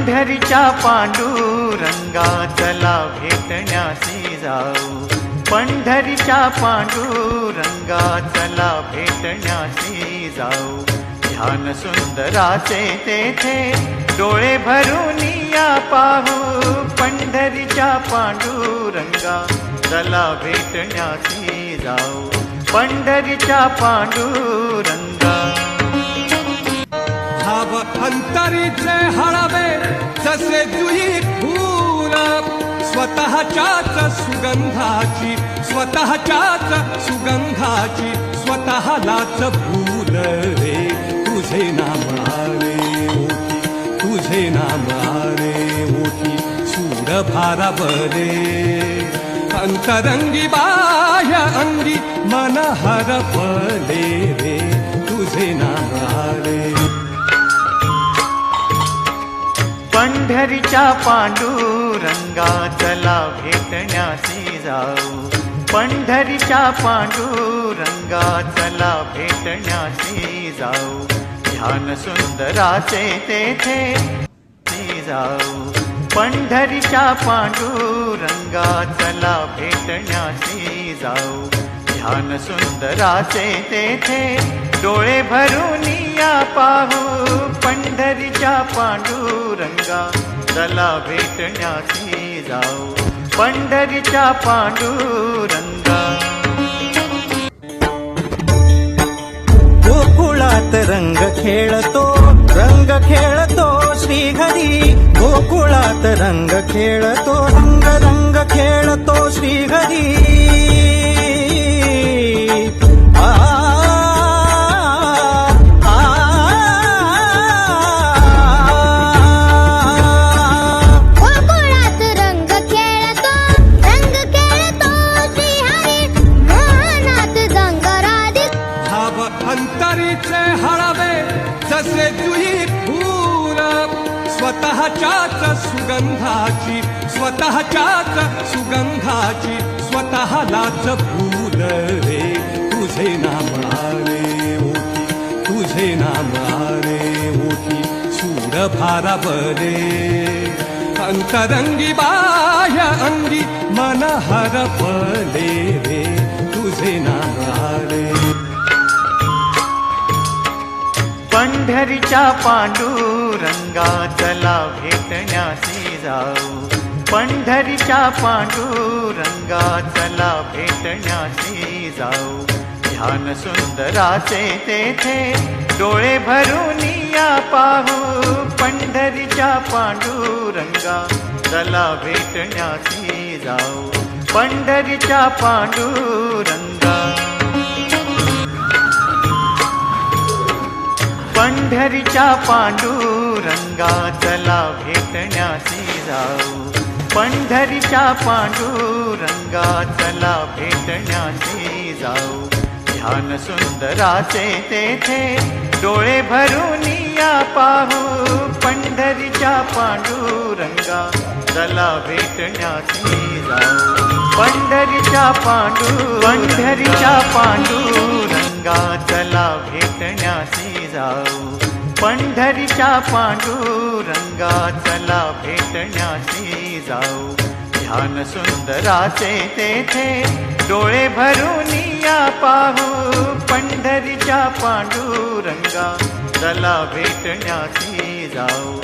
पंढरीच्या पांडुरंगा चला भेटण्यासी जाऊ, पंढरीच्या पांडुरंगा चला भेटण्यासी जाऊ। ध्यान सुंदराचे तेथे डोळे भरून या पाहू, पंढरीच्या पांडुरंगा चला भेटण्यासी जाऊ, पंढरीच्या पांडुरंगा। भाव अंतरीचे हळवे जसे जुई फूल, स्वतःच्याच सुगंधाची स्वतःच्याच सुगंधाची स्वतःलाच भूल रे। तुझे नाम आले ओठी, तुझे नाम आले ओठी, सूर भारावले अंतरंगी बाह्य अंगी मन हरपले रे। तुझे नाम आले पंढरीच्या पांडुरंगा चला भेटण्यासी जाऊ, पंढरीच्या पांडुरंगा चला भेटण्यासी जाऊ। ध्यान सुंदराचे तेथे जाऊ, पंढरीच्या पांडुरंगा चला भेटण्यासी जाऊ। ध्यान सुंदराचे तेथे डोळे भरून या पाहू, पंढरीच्या पांडुरंगा चला भेटण्यासी जाऊ, पंढरीच्या पांडुरंगा। गोकुळात रंग खेळतो, रंग खेळतो श्रीहरी, गोकुळात रंग खेळतो, रंग रंग खेळतो श्रीहरी। अंतरीचे हळवे जसे जुई फूल, स्वतःच्याच सुगंधाची स्वतःच्याच सुगंधाची स्वतःलाच भूल रे। तुझे नाम आले ओठी, तुझे नाम आले ओठी, सूर भारावले अंतरंगी बाह्य अंगी मन हरपले रे। तुझे नाम आले पंढरीच्या पांडुरंगा चला भेटण्यासी जाऊ, पंढरीच्या पांडुरंगा चला भेटण्यासी जाऊ। ध्यान सुंदराचे तेथे डोळे भरून या पाहू, पंढरीच्या पांडुरंगा चला भेटण्यासी जाऊ, पंढरीच्या पांडुरंगा। पंढरीच्या पांडुरंगा चला भेटण्यासी जाऊ, पंढरीच्या पांडुरंगा चला भेटण्यासी जाऊ। ध्यान सुंदराचे तेथे डोळे भरून या पाहू, पंढरीच्या पांडुरंगा चला भेटण्यासी जाऊ, पंढरीच्या पंढरीच्या पांडुरंगा चला भेटण्यासी जाऊ, पंढरीच्या पांडुरंगा चला भेटण्यासी जाऊ। ध्यान सुंदराचे तेथे डोळे भरून या पाहू, पंढरीच्या पांडुरंगा चला भेटण्यासी जाऊ।